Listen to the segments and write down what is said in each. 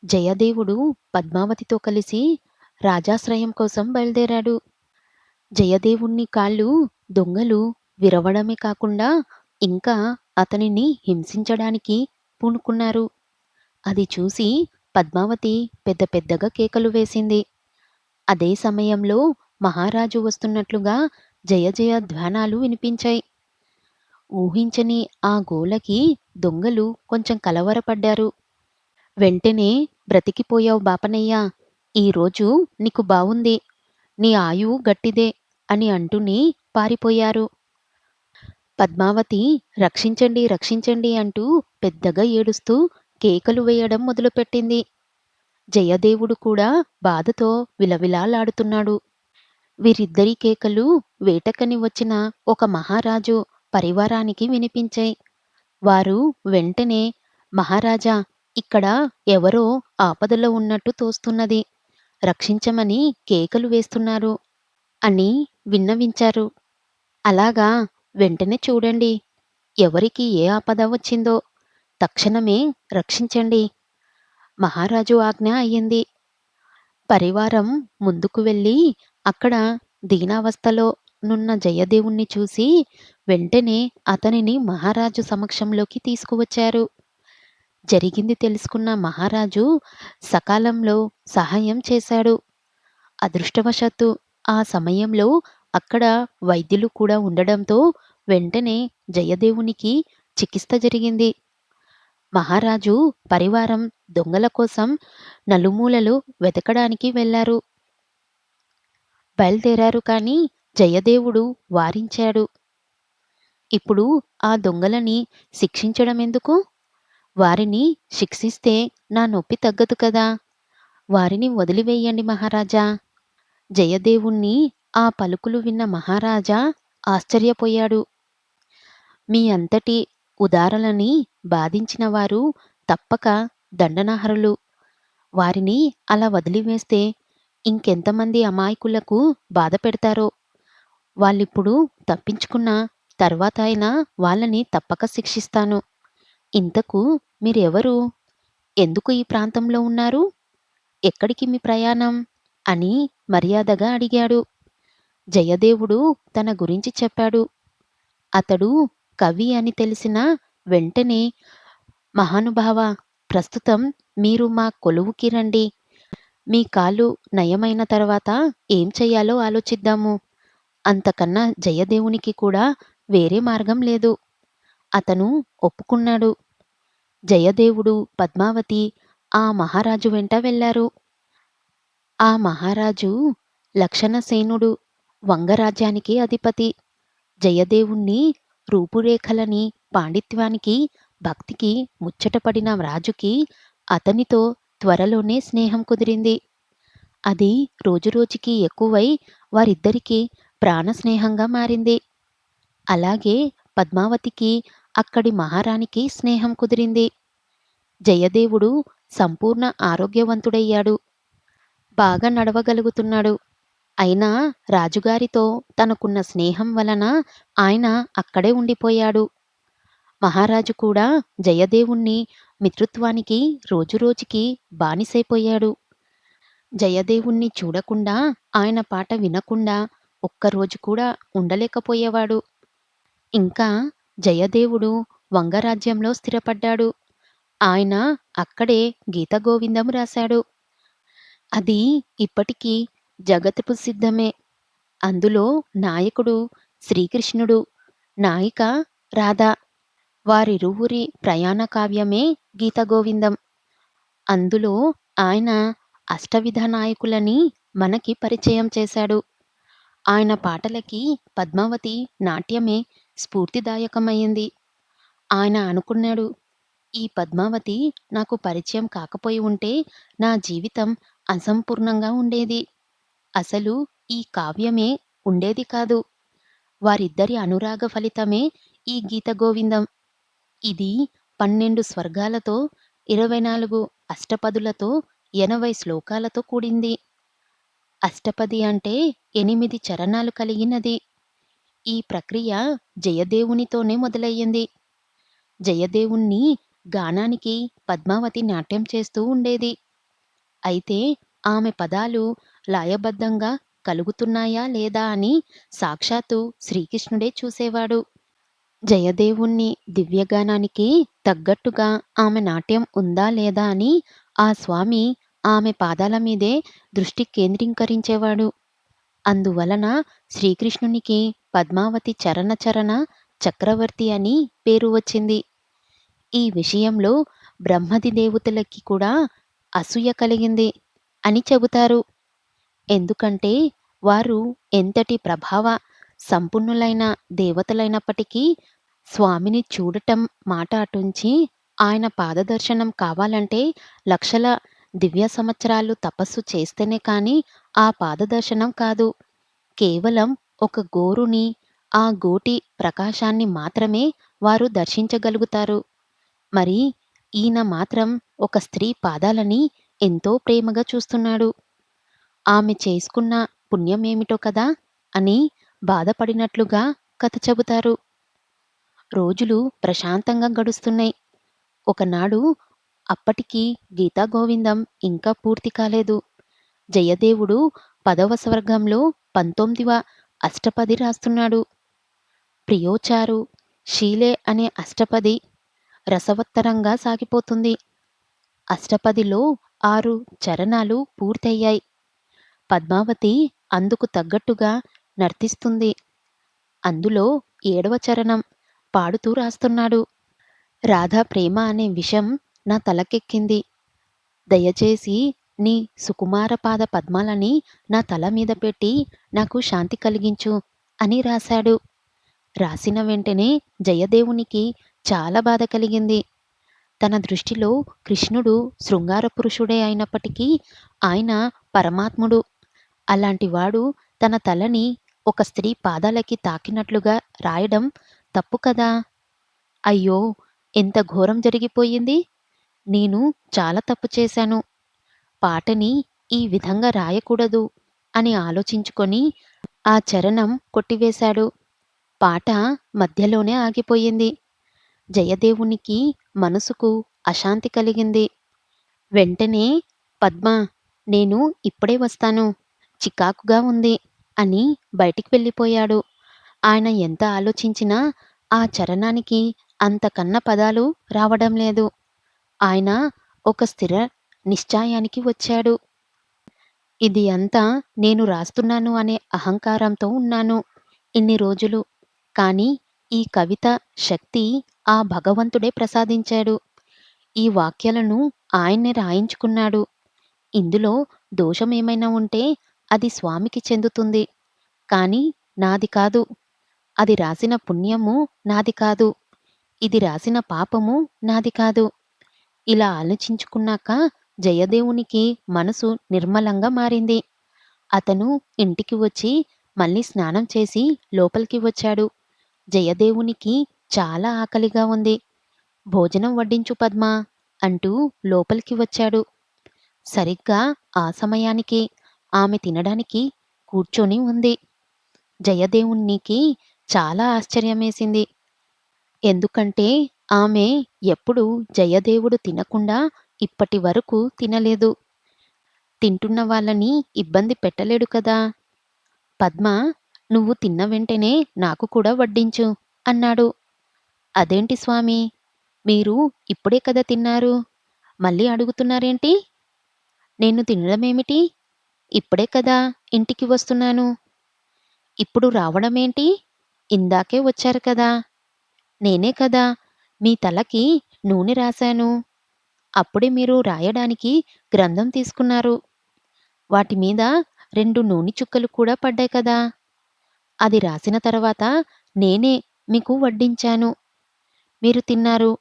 జయదేవుడు పద్మావతితో కలిసి రాజాశ్రయం కోసం బయలుదేరాడు. జయదేవుణ్ణి కాళ్ళు దొంగలు విరవడమే కాకుండా ఇంకా అతనిని హింసించడానికి పూనుకున్నారు. అది చూసి పద్మావతి పెద్ద పెద్దగా కేకలు వేసింది. అదే సమయంలో మహారాజు వస్తున్నట్లుగా జయ జయ ధ్వానాలు వినిపించాయి. ఊహించని ఆ గోలకి దొంగలు కొంచెం కలవరపడ్డారు. వెంటనే "బ్రతికిపోయావు బాపనయ్యా! ఈరోజు నీకు బావుంది. నీ ఆయువు గట్టిదే" అని అంటూనే పారిపోయారు. పద్మావతి "రక్షించండి, రక్షించండి" అంటూ పెద్దగా ఏడుస్తూ కేకలు వేయడం మొదలుపెట్టింది. జయదేవుడు కూడా బాధతో విలవిలాలాడుతున్నాడు. వీరిద్దరి కేకలు వేటకని వచ్చిన ఒక మహారాజు పరివారానికి వినిపించాయి. వారు వెంటనే "మహారాజా, ఇక్కడ ఎవరో ఆపదలో ఉన్నట్టు తోస్తున్నది. రక్షించమని కేకలు వేస్తున్నారు" అని విన్నవించారు. "అలాగా, వెంటనే చూడండి. ఎవరికి ఏ ఆపద వచ్చిందో తక్షణమే రక్షించండి" మహారాజు ఆజ్ఞ అయ్యింది. పరివారం ముందుకు వెళ్ళి అక్కడ దీనావస్థలో నున్న జయదేవుణ్ణి చూసి వెంటనే అతనిని మహారాజు సమక్షంలోకి తీసుకువచ్చారు. జరిగింది తెలుసుకున్న మహారాజు సకాలంలో సహాయం చేశాడు. అదృష్టవశాత్తు ఆ సమయంలో అక్కడ వైద్యులు కూడా ఉండడంతో వెంటనే జయదేవునికి చికిత్స జరిగింది. మహారాజు పరివారం దొంగల కోసం నలుమూలలు వెతకడానికి వెళ్లారు. బయలుదేరారు కానీ జయదేవుడు వారించాడు. "ఇప్పుడు ఆ దొంగలని శిక్షించడమెందుకు? వారిని శిక్షిస్తే నా నొప్పి తగ్గదు కదా! వారిని వదిలివేయండి మహారాజా." జయదేవుణ్ణి ఆ పలుకులు విన్న మహారాజా ఆశ్చర్యపోయాడు. "మీ అంతటి ఉదారులని బాధించిన వారు తప్పక దండనార్హులు. వారిని అలా వదిలివేస్తే ఇంకెంతమంది అమాయకులకు బాధ పెడతారో. వాళ్ళిప్పుడు తప్పించుకున్న తర్వాత అయినా వాళ్ళని తప్పక శిక్షిస్తాను. ఇంతకు మీరెవరు? ఎందుకు ఈ ప్రాంతంలో ఉన్నారు? ఎక్కడికి మీ ప్రయాణం?" అని మర్యాదగా అడిగాడు. జయదేవుడు తన గురించి చెప్పాడు. అతడు కవి అని తెలిసిన వెంటనే "మహానుభావా! ప్రస్తుతం మీరు మా కొలువుకి రండి. మీ కాలు నయమైన తర్వాత ఏం చెయ్యాలో ఆలోచిద్దాము." అంతకన్నా జయదేవునికి కూడా వేరే మార్గం లేదు. అతను ఒప్పుకున్నాడు. జయదేవుడు, పద్మావతి ఆ మహారాజు వెంట వెళ్లారు. ఆ మహారాజు లక్షణసేనుడు, వంగరాజ్యానికి అధిపతి. జయదేవుణ్ణి రూపురేఖలని, పాండిత్యానికి, భక్తికి ముచ్చటపడిన రాజుకి అతనితో త్వరలోనే స్నేహం కుదిరింది. అది రోజురోజుకి ఎక్కువై వారిద్దరికీ ప్రాణస్నేహంగా మారింది. అలాగే పద్మావతికి అక్కడి మహారాణికి స్నేహం కుదిరింది. జయదేవుడు సంపూర్ణ ఆరోగ్యవంతుడయ్యాడు. బాగా నడవగలుగుతున్నాడు. అయినా రాజుగారితో తనకున్న స్నేహం వలన ఆయన అక్కడే ఉండిపోయాడు. మహారాజు కూడా జయదేవుణ్ణి మిత్రత్వానికి రోజురోజుకి బానిసైపోయాడు. జయదేవుణ్ణి చూడకుండా, ఆయన పాట వినకుండా ఒక్కరోజు కూడా ఉండలేకపోయేవాడు. ఇంకా జయదేవుడు వంగరాజ్యంలో స్థిరపడ్డాడు. ఆయన అక్కడే గీతగోవిందం రాశాడు. అది ఇప్పటికీ జగత్ ప్రసిద్ధమే. అందులో నాయకుడు శ్రీకృష్ణుడు, నాయిక రాధ. వారిరువురి ప్రయాణ కావ్యమే గీతగోవిందం. అందులో ఆయన అష్టవిధ నాయకులని మనకి పరిచయం చేశాడు. ఆయన పాటలకి పద్మావతి నాట్యమే స్ఫూర్తిదాయకమైంది. ఆయన అనుకున్నాడు, "ఈ పద్మావతి నాకు పరిచయం కాకపోయి ఉంటే నా జీవితం అసంపూర్ణంగా ఉండేది. అసలు ఈ కావ్యమే ఉండేది కాదు. వారిద్దరి అనురాగ ఫలితమే ఈ గీతగోవిందం. ఇది 12 స్వర్గాలతో, 24 అష్టపదులతో, 80 శ్లోకాలతో కూడింది. అష్టపది అంటే 8 చరణాలు కలిగినది. ఈ ప్రక్రియ జయదేవునితోనే మొదలయ్యింది. జయదేవుణ్ణి గానానికి పద్మావతి నాట్యం చేస్తూ ఉండేది. అయితే ఆమె పదాలు లయబద్ధంగా కలుగుతున్నాయా లేదా అని సాక్షాత్తు శ్రీకృష్ణుడే చూసేవాడు. జయదేవుని దివ్యగానానికి తగ్గట్టుగా ఆమె నాట్యం ఉందా లేదా అని ఆ స్వామి ఆమె పాదాల మీదే దృష్టి కేంద్రీకరించేవాడు. అందువలన శ్రీకృష్ణునికి పద్మావతి చరణ చరణ చక్రవర్తి అని పేరు వచ్చింది. ఈ విషయంలో బ్రహ్మది దేవతలకి కూడా అసూయ కలిగింది అని చెబుతారు. ఎందుకంటే వారు ఎంతటి ప్రభావ సంపన్నులైన దేవతలైనప్పటికీ స్వామిని చూడటం మాట అటుంచి ఆయన పాదదర్శనం కావాలంటే లక్షల దివ్య సంవత్సరాలు తపస్సు చేస్తేనే కాని ఆ పాదదర్శనం కాదు. కేవలం ఒక గోరుని, ఆ గోటి ప్రకాశాన్ని మాత్రమే వారు దర్శించగలుగుతారు. మరి ఈయన మాత్రం ఒక స్త్రీ పాదాలని ఎంతో ప్రేమగా చూస్తున్నాడు. ఆమె చేసుకున్న పుణ్యమేమిటో కదా అని బాధపడినట్లుగా కథ చెబుతారు. రోజులు ప్రశాంతంగా గడుస్తున్నాయి. ఒకనాడు అప్పటికి గీతాగోవిందం ఇంకా పూర్తి కాలేదు. జయదేవుడు 10వ స్వర్గంలో 19వ అష్టపది రాస్తున్నాడు. ప్రియోచారు షీలే అనే అష్టపది రసవత్తరంగా సాగిపోతుంది. అష్టపదిలో 6 చరణాలు పూర్తయ్యాయి. పద్మావతి అందుకు తగ్గట్టుగా నర్తిస్తుంది. అందులో 7వ చరణం పాడుతూ రాస్తున్నాడు. రాధా ప్రేమ అనే విషం నా తలకెక్కింది. దయచేసి నీ సుకుమార పాద పద్మాలని నా తల మీద పెట్టి నాకు శాంతి కలిగించు అని రాశాడు. రాసిన వెంటనే జయదేవునికి చాలా బాధ కలిగింది. తన దృష్టిలో కృష్ణుడు శృంగార పురుషుడే అయినప్పటికీ ఆయన పరమాత్ముడు. అలాంటివాడు తన తలని ఒక స్త్రీ పాదాలకి తాకినట్లుగా రాయడం తప్పు కదా! అయ్యో! ఎంత ఘోరం జరిగిపోయింది. నేను చాలా తప్పు చేశాను. పాటని ఈ విధంగా రాయకూడదు అని ఆలోచించుకొని ఆ చరణం కొట్టివేశాడు. పాట మధ్యలోనే ఆగిపోయింది. జయదేవునికి మనసుకు అశాంతి కలిగింది. వెంటనే పద్మా! నేను ఇప్పుడే వస్తాను. చికాకుగా ఉంది అని బయటికి వెళ్ళిపోయాడు. ఆయన ఎంత ఆలోచించినా ఆ చరణానికి అంతకన్నా పదాలు రావడం లేదు. ఆయన ఒక స్థిర నిశ్చయానికి వచ్చాడు. ఇది అంతా నేను రాస్తున్నాను అనే అహంకారంతో ఉన్నాను ఇన్ని రోజులు. కానీ ఈ కవిత శక్తి ఆ భగవంతుడే ప్రసాదించాడు. ఈ వాక్యాలను ఆయన్నే రాయించుకున్నాడు. ఇందులో దోషమేమైనా ఉంటే అది స్వామికి చెందుతుంది. కానీ నాది కాదు. అది రాసిన పుణ్యము నాది కాదు. ఇది రాసిన పాపము నాది కాదు. ఇలా ఆలోచించుకున్నాక జయదేవునికి మనసు నిర్మలంగా మారింది. అతను ఇంటికి వచ్చి మళ్ళీ స్నానం చేసి లోపలికి వచ్చాడు. జయదేవునికి చాలా ఆకలిగా ఉంది. భోజనం వడ్డించు పద్మా అంటూ లోపలికి వచ్చాడు. సరిగ్గా ఆ సమయానికి ఆమె తినడానికి కూర్చొని ఉంది. జయదేవునికి చాలా ఆశ్చర్యమేసింది. ఎందుకంటే ఆమె ఎప్పుడూ జయదేవుడు తినకుండా ఇప్పటి వరకు తినలేదు. తింటున్న వాళ్ళని ఇబ్బంది పెట్టలేడు కదా! పద్మ, నువ్వు తిన్న వెంటనే నాకు కూడా వడ్డించు అన్నాడు. అదేంటి స్వామీ! మీరు ఇప్పుడే కదా తిన్నారు. మళ్ళీ అడుగుతున్నారేంటి? నేను తినడమేమిటి? ఇప్పుడే కదా ఇంటికి వస్తున్నాను. ఇప్పుడు రావడమేంటి? ఇందాకే వచ్చారు కదా! నేనే కదా మీ తలకి నూనె రాశాను. అప్పుడే మీరు రాయడానికి గ్రంథం తీసుకున్నారు. వాటి మీద 2 నూనె చుక్కలు కూడా పడ్డాయి కదా! అది రాసిన తర్వాత నేనే మీకు వడ్డించాను. మీరు తిన్నారు.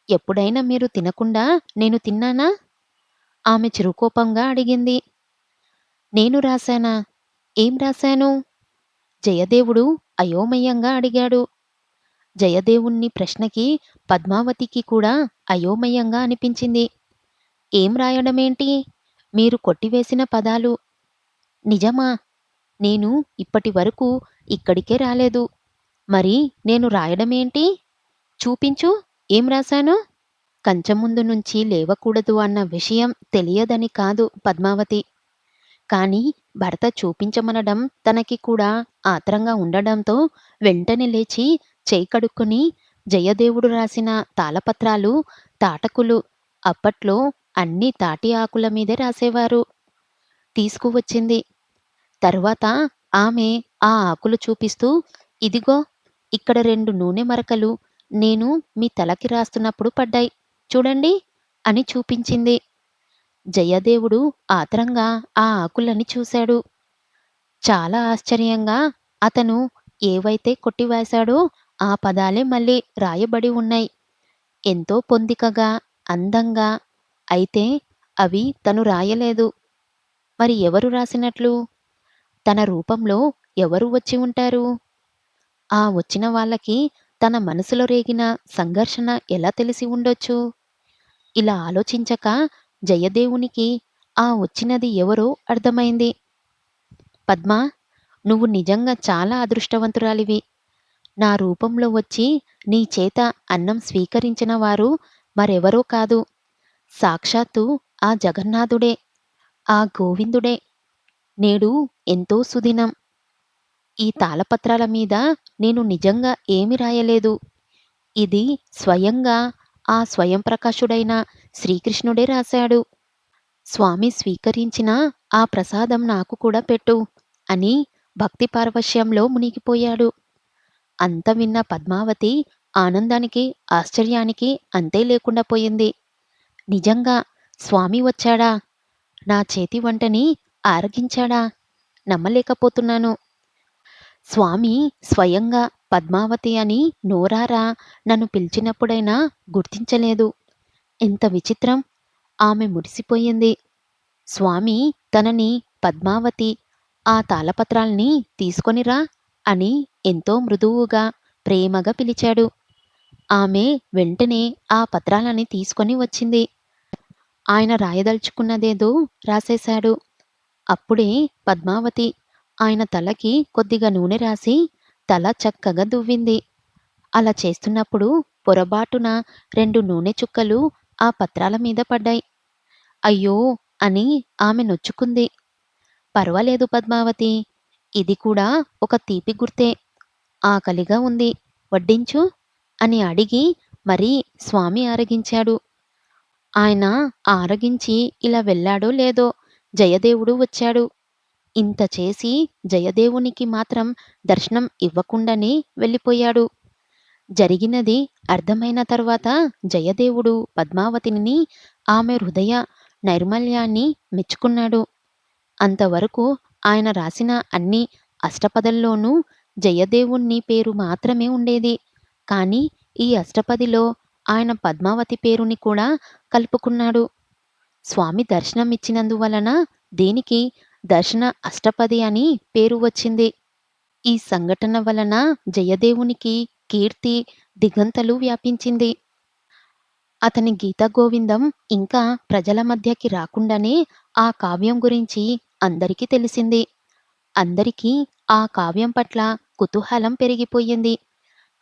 ఎప్పుడైనా మీరు తినకుండా నేను తిన్నానా? ఆమె చిరుకోపంగా అడిగింది. నేను రాశానా? ఏం రాశాను? జయదేవుడు అయోమయంగా అడిగాడు. జయదేవుని ప్రశ్నకి పద్మావతికి కూడా అయోమయంగా అనిపించింది. ఏం రాయడమేంటి? మీరు కొట్టివేసిన పదాలు. నిజమా? నేను ఇప్పటి వరకు ఇక్కడికే రాలేదు. మరి నేను రాయడమేంటి? చూపించు ఏం రాశానో? కంచె ముందు నుంచి లేవకూడదు అన్న విషయం తెలియదని కాదు పద్మావతి. కానీ భర్త చూపించమనడం తనకి కూడా ఆత్రంగా ఉండడంతో వెంటనే లేచి చేయి కడుక్కొని జయదేవుడు రాసిన తాళపత్రాలు, తాటకులు అప్పట్లో అన్నీ తాటి ఆకుల మీదే రాసేవారు. తీసుకువచ్చింది. తర్వాత ఆమె ఆ ఆకులు చూపిస్తూ, "ఇదిగో ఇక్కడ 2 నూనె మరకలు నేను మీ తలకి రాస్తున్నప్పుడు పడ్డాయి. చూడండి" అని చూపించింది. జయదేవుడు ఆత్రంగా ఆ ఆకులని చూశాడు. చాలా ఆశ్చర్యంగా అతను ఏవైతే కొట్టివేశాడో ఆ పదాలే మళ్ళీ రాయబడి ఉన్నాయి. ఎంతో పొందికగా, అందంగా. అయితే అవి తను రాయలేదు. మరి ఎవరు రాసినట్లు? తన రూపంలో ఎవరు వచ్చి ఉంటారు? ఆ వచ్చిన వాళ్ళకి తన మనసులో రేగిన సంఘర్షణ ఎలా తెలిసి ఉండొచ్చు? ఇలా ఆలోచించక జయదేవునికి ఆ వచ్చినది ఎవరో అర్థమైంది. పద్మా! నువ్వు నిజంగా చాలా అదృష్టవంతురాలివి. నా రూపంలో వచ్చి నీ చేత అన్నం స్వీకరించిన వారు మరెవరో కాదు. సాక్షాత్తు ఆ జగన్నాథుడే, ఆ గోవిందుడే. నేడు ఎంతో సుదినం. ఈ తాళపత్రాల మీద నేను నిజంగా ఏమి రాయలేదు. ఇది స్వయంగా ఆ స్వయం ప్రకాశుడైన శ్రీకృష్ణుడే రాశాడు. స్వామి స్వీకరించిన ఆ ప్రసాదం నాకు కూడా పెట్టు అని భక్తి పారవశ్యంలో మునిగిపోయాడు. అంత విన్న పద్మావతి ఆనందానికి, ఆశ్చర్యానికి అంతే లేకుండా పోయింది. నిజంగా స్వామి వచ్చాడా? నా చేతి వంటని ఆరగించాడా? నమ్మలేకపోతున్నాను. స్వామి స్వయంగా పద్మావతి అని నోరారా నన్ను పిలిచినప్పుడైనా గుర్తించలేదు. ఎంత విచిత్రం! ఆమె మురిసిపోయింది. స్వామి తనని పద్మావతి, ఆ తాళపత్రాల్ని తీసుకొనిరా అని ఎంతో మృదువుగా, ప్రేమగా పిలిచాడు. ఆమె వెంటనే ఆ పత్రాలని తీసుకొని వచ్చింది. ఆయన రాయదలుచుకున్నదేదో రాసేశాడు. అప్పుడే పద్మావతి ఆయన తలకి కొద్దిగా నూనె రాసి తల చక్కగా దువ్వింది. అలా చేస్తున్నప్పుడు పొరబాటున 2 నూనె చుక్కలు ఆ పత్రాల మీద పడ్డాయి. అయ్యో! అని ఆమె నొచ్చుకుంది. పర్వాలేదు పద్మావతి. ఇది కూడా ఒక తీపి గుర్తే. ఆకలిగా ఉంది. వడ్డించు అని అడిగి మరీ స్వామి ఆరగించాడు. ఆయన ఆరగించి ఇలా వెళ్ళాడో లేదో జయదేవుడు వచ్చాడు. ఇంత చేసి జయదేవునికి మాత్రం దర్శనం ఇవ్వకుండానే వెళ్ళిపోయాడు. జరిగినది అర్థమైన తర్వాత జయదేవుడు పద్మావతిని ఆమె హృదయ నైర్మల్యాన్ని మెచ్చుకున్నాడు. అంతవరకు ఆయన రాసిన అన్ని అష్టపదుల్లోనూ జయదేవుని పేరు మాత్రమే ఉండేది. కానీ ఈ అష్టపదిలో ఆయన పద్మావతి పేరుని కూడా కలుపుకున్నాడు. స్వామి దర్శనమిచ్చినందువలన దీనికి దర్శన అష్టపది అని పేరు వచ్చింది. ఈ సంఘటన వలన జయదేవునికి కీర్తి దిగంతలు వ్యాపించింది. అతని గీతగోవిందం ఇంకా ప్రజల మధ్యకి రాకుండానే ఆ కావ్యం గురించి అందరికీ తెలిసింది. అందరికీ ఆ కావ్యం పట్ల కుతూహలం పెరిగిపోయింది.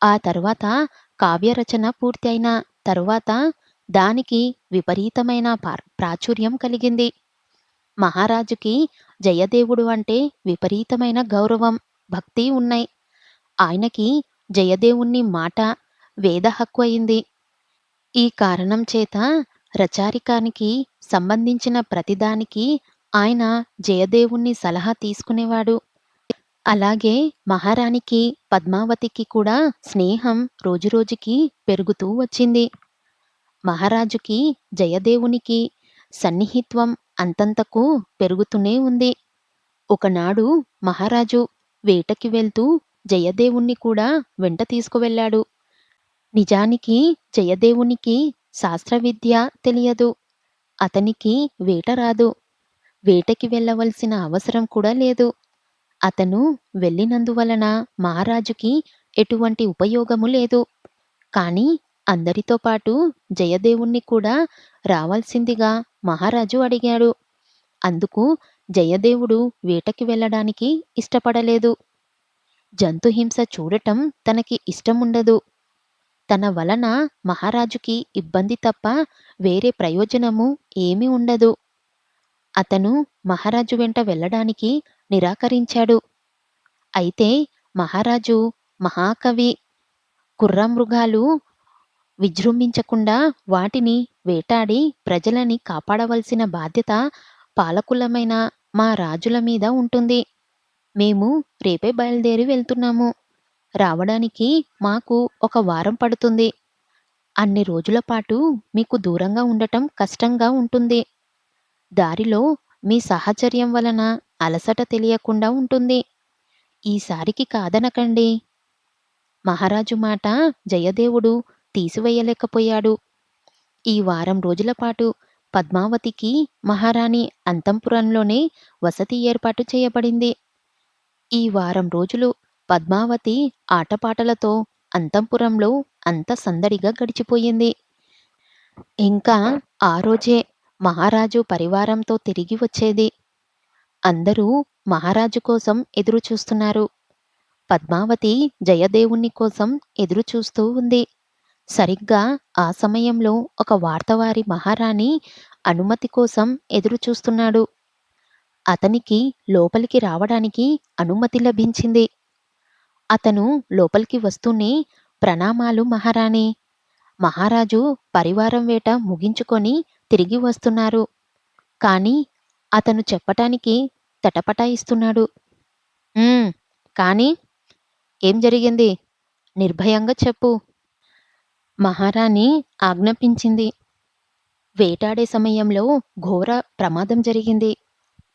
ఆ తర్వాత కావ్యరచన పూర్తి అయిన తరువాత దానికి విపరీతమైన ప్రాచుర్యం కలిగింది. మహారాజుకి జయదేవుడు అంటే విపరీతమైన గౌరవం, భక్తి ఉన్నాయి. ఆయనకి జయదేవుని మాట వేద హక్కు అయింది. ఈ కారణం చేత రచారికానికి సంబంధించిన ప్రతిదానికి ఆయన జయదేవుని సలహా తీసుకునేవాడు. అలాగే మహారాణికి పద్మావతికి కూడా స్నేహం రోజురోజుకి పెరుగుతూ వచ్చింది. మహారాజుకి జయదేవునికి సన్నిహిత్వం అంతంతకు పెరుగుతూనే ఉంది. ఒకనాడు మహారాజు వేటకి వెళ్తూ జయదేవుణ్ణి కూడా వెంట తీసుకువెళ్ళాడు. నిజానికి జయదేవునికి శాస్త్రవిద్య తెలియదు. అతనికి వేట రాదు. వేటకి వెళ్ళవలసిన అవసరం కూడా లేదు. అతను వెళ్ళినందువలన మహారాజుకి ఎటువంటి ఉపయోగము లేదు. కానీ అందరితో పాటు జయదేవుణ్ణి కూడా రావాల్సిందిగా మహారాజు అడిగాడు. అందుకు జయదేవుడు వేటకి వెళ్ళడానికి ఇష్టపడలేదు. జంతుహింస చూడటం తనకి ఇష్టముండదు. తన వలన మహారాజుకి ఇబ్బంది తప్ప వేరే ప్రయోజనము ఏమీ ఉండదు. అతను మహారాజు వెంట వెళ్ళడానికి నిరాకరించాడు. అయితే మహారాజు మహాకవి. క్రూరమృగాలు విజృంభించకుండా వాటిని వేటాడి ప్రజలని కాపాడవలసిన బాధ్యత పాలకులమైన మా రాజుల మీద ఉంటుంది. మేము రేపే బయలుదేరి వెళ్తున్నాము. రావడానికి మాకు ఒక వారం పడుతుంది. అన్ని రోజుల పాటు మీకు దూరంగా ఉండటం కష్టంగా ఉంటుంది. దారిలో మీ సాహచర్యం వలన అలసట తెలియకుండా ఉంటుంది. ఈసారికి కాదనకండి. మహారాజు మాట జయదేవుడు తీసివేయలేకపోయాడు. ఈ వారం రోజుల పాటు పద్మావతికి మహారాణి అంతఃపురంలోనే వసతి ఏర్పాటు చేయబడింది. ఈ వారం రోజులు పద్మావతి ఆటపాటలతో అంతఃపురంలో అంత సందడిగా గడిచిపోయింది. ఇంకా ఆ రోజే మహారాజు పరివారంతో తిరిగి వచ్చేది. అందరూ మహారాజు కోసం ఎదురుచూస్తున్నారు. పద్మావతి జయదేవుని కోసం ఎదురుచూస్తూ ఉంది. సరిగ్గా ఆ సమయంలో ఒక వార్తవారి మహారాణి అనుమతి కోసం ఎదురుచూస్తున్నాడు. అతనికి లోపలికి రావడానికి అనుమతి లభించింది. అతను లోపలికి వస్తూనే ప్రణామాలు మహారాణి. మహారాజు పరివారం వేట ముగించుకొని తిరిగి వస్తున్నారు. కానీ అతను చెప్పటానికి తటపటాయిస్తున్నాడు. "ఉమ్, కానీ ఏం జరిగింది? నిర్భయంగా చెప్పు" మహారాణి ఆజ్ఞాపించింది. వేటాడే సమయంలో ఘోర ప్రమాదం జరిగింది.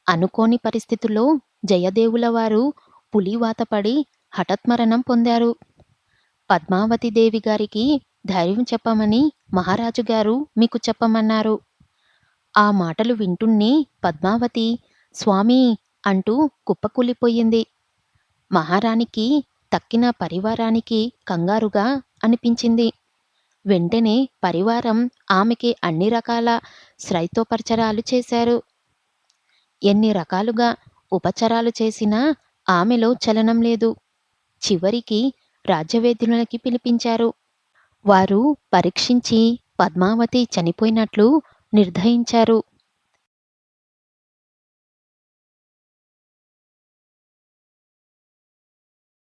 అనుకోని పరిస్థితుల్లో జయదేవుల వారు పులివాతపడి హఠాత్మరణం పొందారు. పద్మావతి దేవి గారికి ధైర్యం చెప్పమని మహారాజు గారు మీకు చెప్పమన్నారు. ఆ మాటలు వింటూనే పద్మావతి స్వామీ అంటూ కుప్పకూలిపోయింది. మహారాణికి తక్కిన పరివారానికి కంగారుగా అనిపించింది. వెంటనే పరివారం ఆమెకి అన్ని రకాల శ్రైతోపచారాలు చేశారు. ఎన్ని రకాలుగా ఉపచారాలు చేసినా ఆమెలో చలనం లేదు. చివరికి రాజ్యవేద్యులకి పిలిపించారు. వారు పరీక్షించి పద్మావతి చనిపోయినట్లు నిర్ధారించారు.